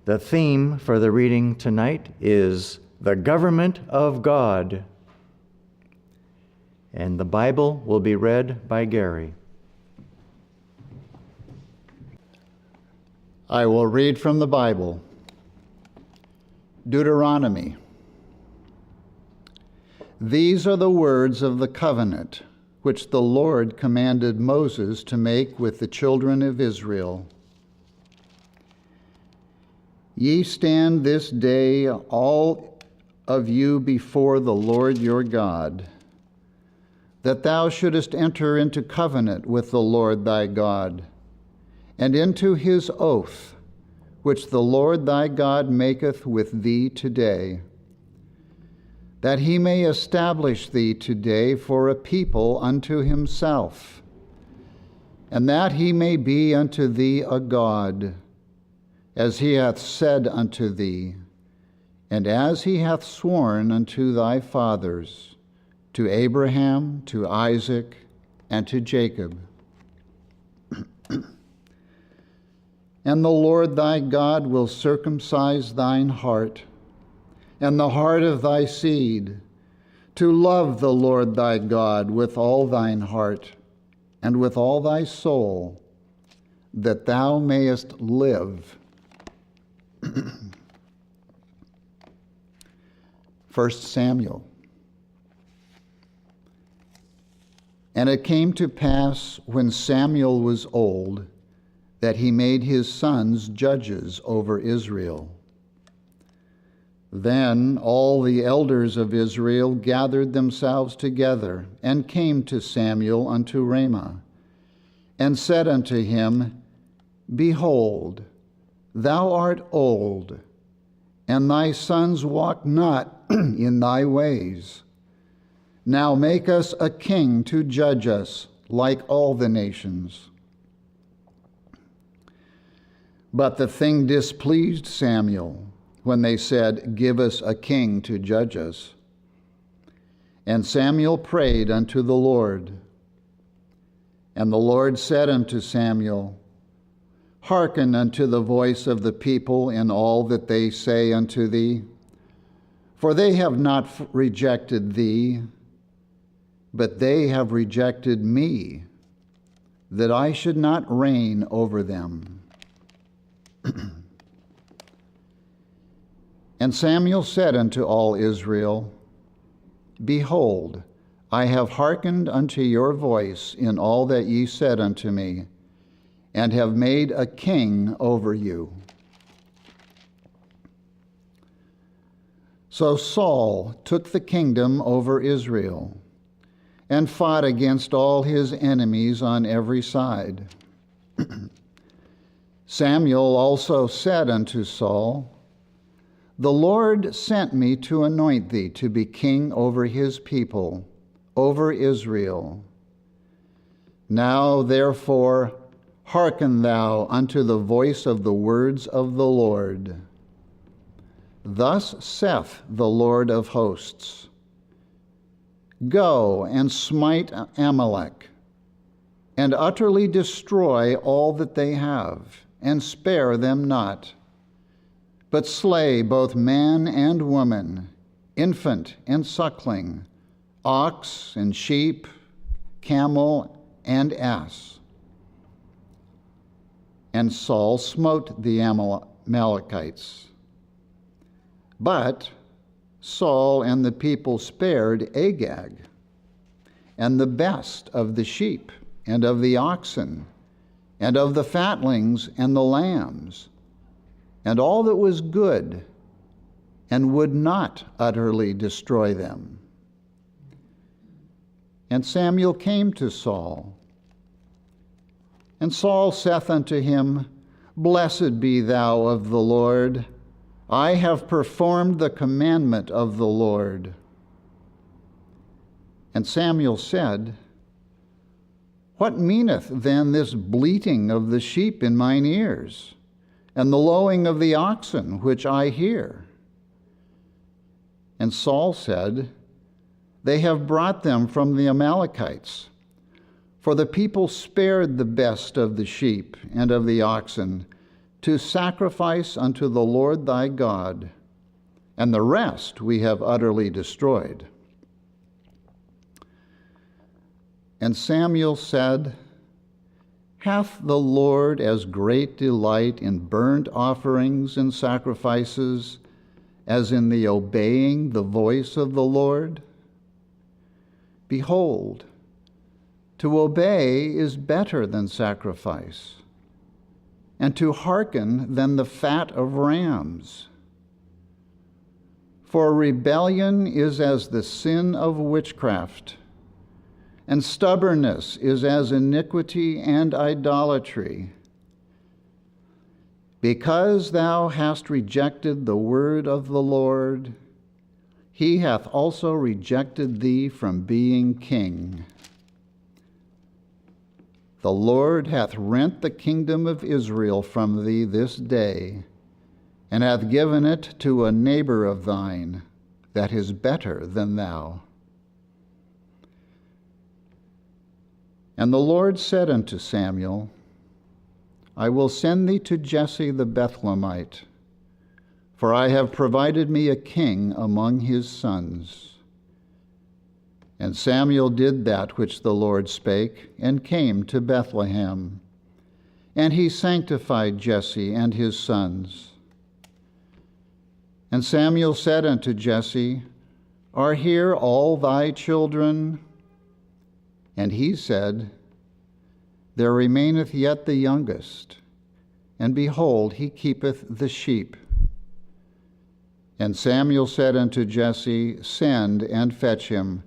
The theme for the reading tonight is the government of God. And the Bible will be read by Gary. I will read from the Bible. Deuteronomy. These are the words of the covenant which the Lord commanded Moses to make with the children of Israel. Ye stand this day, all of you, before the Lord your God, that thou shouldest enter into covenant with the Lord thy God, and into his oath, which the Lord thy God maketh with thee today, that he may establish thee today for a people unto himself, and that he may be unto thee a God, as he hath said unto thee, and as he hath sworn unto thy fathers, to Abraham, to Isaac, and to Jacob. And the Lord thy God will circumcise thine heart, and the heart of thy seed, to love the Lord thy God with all thine heart, and with all thy soul, that thou mayest live. 1 Samuel. And it came to pass, when Samuel was old, that he made his sons judges over Israel. Then all the elders of Israel gathered themselves together, and came to Samuel unto Ramah, and said unto him, Behold, thou art old, and thy sons walk not in thy ways. Now make us a king to judge us, like all the nations. But the thing displeased Samuel, when they said, Give us a king to judge us. And Samuel prayed unto the Lord. And the Lord said unto Samuel, Hearken unto the voice of the people in all that they say unto thee, for they have not rejected thee, but they have rejected me, that I should not reign over them. And Samuel said unto all Israel, Behold, I have hearkened unto your voice in all that ye said unto me, and have made a king over you. So Saul took the kingdom over Israel, and fought against all his enemies on every side. Samuel also said unto Saul, The Lord sent me to anoint thee to be king over his people, over Israel. Now therefore hearken thou unto the voice of the words of the Lord. Thus saith the Lord of hosts, Go and smite Amalek, and utterly destroy all that they have, and spare them not, but slay both man and woman, infant and suckling, ox and sheep, camel and ass. And Saul smote the Amalekites. But Saul and the people spared Agag, and the best of the sheep, and of the oxen, and of the fatlings and the lambs, and all that was good, and would not utterly destroy them. And Samuel came to Saul. And Saul saith unto him, Blessed be thou of the Lord. I have performed the commandment of the Lord. And Samuel said, What meaneth then this bleating of the sheep in mine ears, and the lowing of the oxen which I hear? And Saul said, They have brought them from the Amalekites. For the people spared the best of the sheep and of the oxen, to sacrifice unto the Lord thy God, and the rest we have utterly destroyed. And Samuel said, Hath the Lord as great delight in burnt offerings and sacrifices as in the obeying the voice of the Lord? Behold, to obey is better than sacrifice, and to hearken than the fat of rams. For rebellion is as the sin of witchcraft, and stubbornness is as iniquity and idolatry. Because thou hast rejected the word of the Lord, he hath also rejected thee from being king. The Lord hath rent the kingdom of Israel from thee this day, and hath given it to a neighbor of thine that is better than thou. And the Lord said unto Samuel, I will send thee to Jesse the Bethlehemite, for I have provided me a king among his sons. And Samuel did that which the Lord spake, and came to Bethlehem. And he sanctified Jesse and his sons. And Samuel said unto Jesse, Are here all thy children? And he said, There remaineth yet the youngest, and behold, he keepeth the sheep. And Samuel said unto Jesse, Send and fetch him,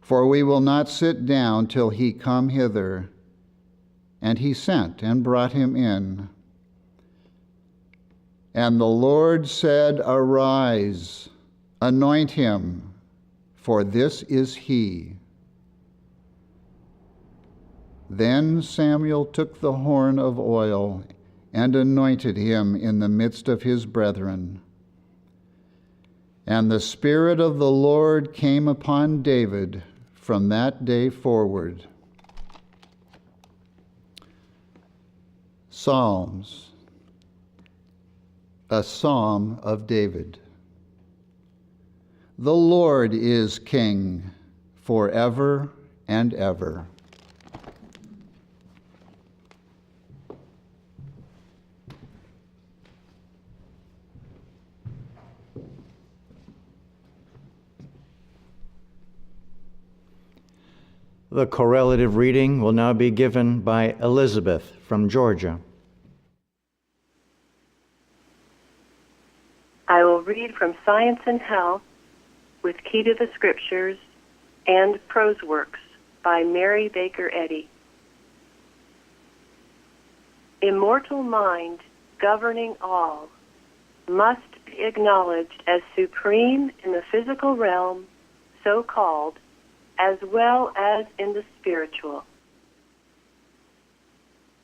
for we will not sit down till he come hither. And he sent and brought him in. And the Lord said, Arise, anoint him, for this is he. Then Samuel took the horn of oil and anointed him in the midst of his brethren. And the Spirit of the Lord came upon David from that day forward. Psalms, a psalm of David. The Lord is King forever and ever. The correlative reading will now be given by Elizabeth from Georgia. I will read from Science and Health with Key to the Scriptures and Prose Works by Mary Baker Eddy. Immortal mind governing all must be acknowledged as supreme in the physical realm, so called, as well as in the spiritual.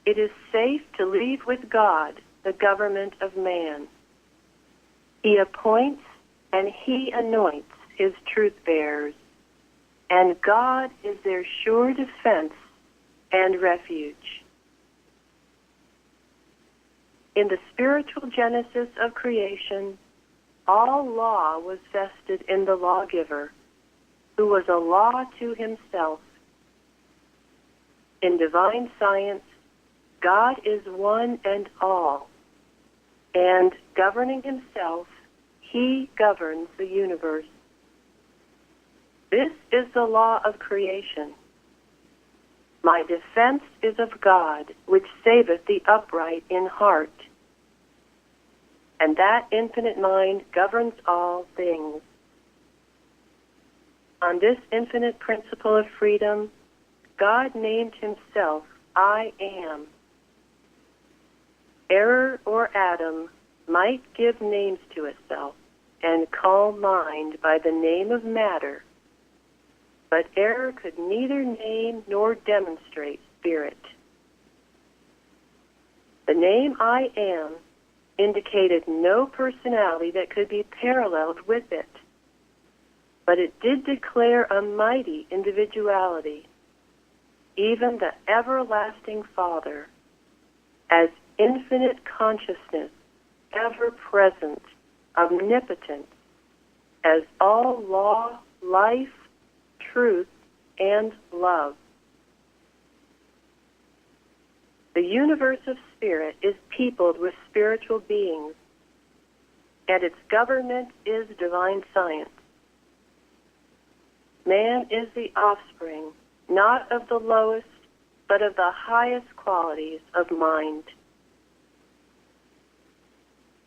It is safe to leave with God the government of man. He appoints and he anoints his truth bearers, and God is their sure defense and refuge. In the spiritual genesis of creation, all law was vested in the lawgiver, who was a law to himself. In divine science, God is one and all, and governing himself, he governs the universe. This is the law of creation. My defense is of God, which saveth the upright in heart. And that infinite mind governs all things. On this infinite principle of freedom, God named himself, I am. Error or Adam might give names to itself and call mind by the name of matter, but error could neither name nor demonstrate spirit. The name I am indicated no personality that could be paralleled with it, but it did declare a mighty individuality, even the everlasting Father, as infinite consciousness, ever present, omnipotent, as all law, life, truth, and love. The universe of spirit is peopled with spiritual beings, and its government is divine science. Man is the offspring, not of the lowest, but of the highest qualities of mind.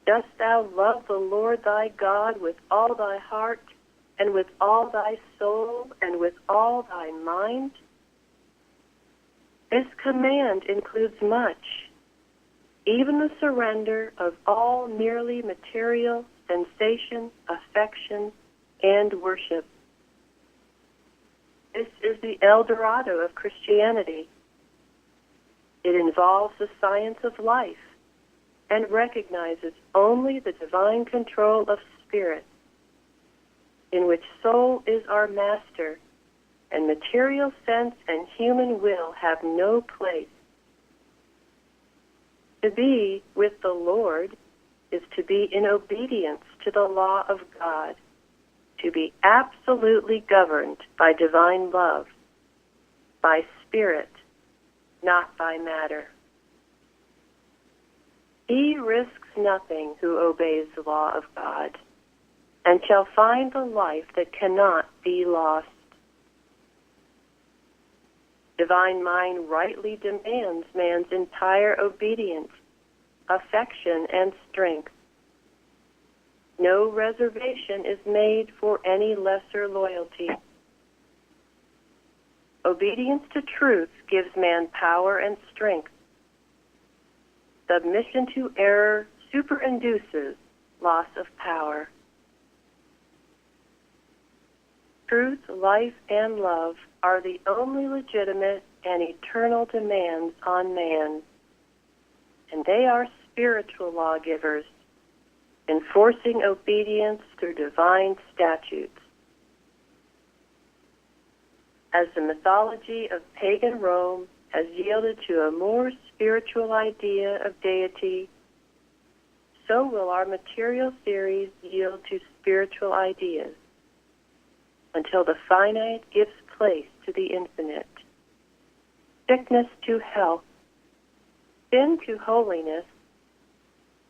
Dost thou love the Lord thy God with all thy heart, and with all thy soul, and with all thy mind? This command includes much, even the surrender of all merely material sensation, affection, and worship. This is the El Dorado of Christianity. It involves the science of life and recognizes only the divine control of spirit, in which soul is our master, and material sense and human will have no place. To be with the Lord is to be in obedience to the law of God, to be absolutely governed by divine love, by spirit, not by matter. He risks nothing who obeys the law of God, and shall find the life that cannot be lost. Divine mind rightly demands man's entire obedience, affection, and strength. No reservation is made for any lesser loyalty. Obedience to truth gives man power and strength. Submission to error superinduces loss of power. Truth, life, and love are the only legitimate and eternal demands on man, and they are spiritual lawgivers, enforcing obedience through divine statutes. As the mythology of pagan Rome has yielded to a more spiritual idea of deity, so will our material theories yield to spiritual ideas, until the finite gives place to the infinite, sickness to health, sin to holiness,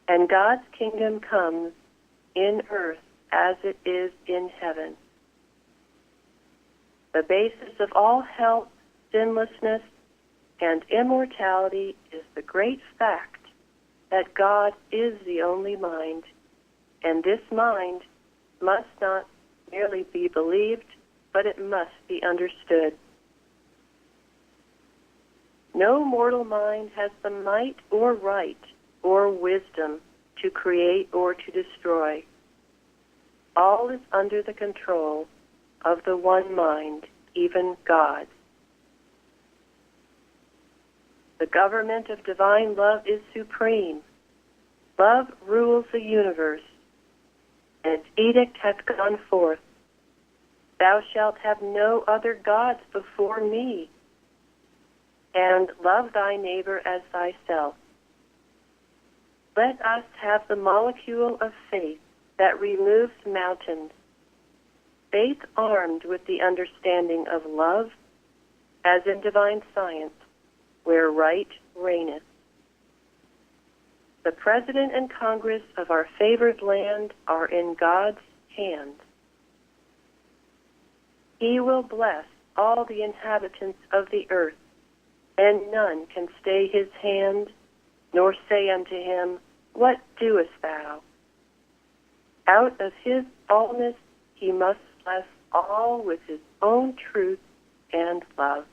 and God's kingdom comes in earth as it is in heaven. The basis of all health, sinlessness, and immortality is the great fact that God is the only mind, and this mind must not merely be believed, but it must be understood. No mortal mind has the might or right or wisdom to create or to destroy. All is under the control of the one mind, even God. The government of divine love is supreme. Love rules the universe, and its edict hath gone forth. Thou shalt have no other gods before me, and love thy neighbor as thyself. Let us have the molecule of faith that removes mountains, faith armed with the understanding of love, as in divine science, where right reigneth. The President and Congress of our favored land are in God's hands. He will bless all the inhabitants of the earth, and none can stay his hand, nor say unto him, What doest thou? Out of his allness he must bless all with his own truth and love.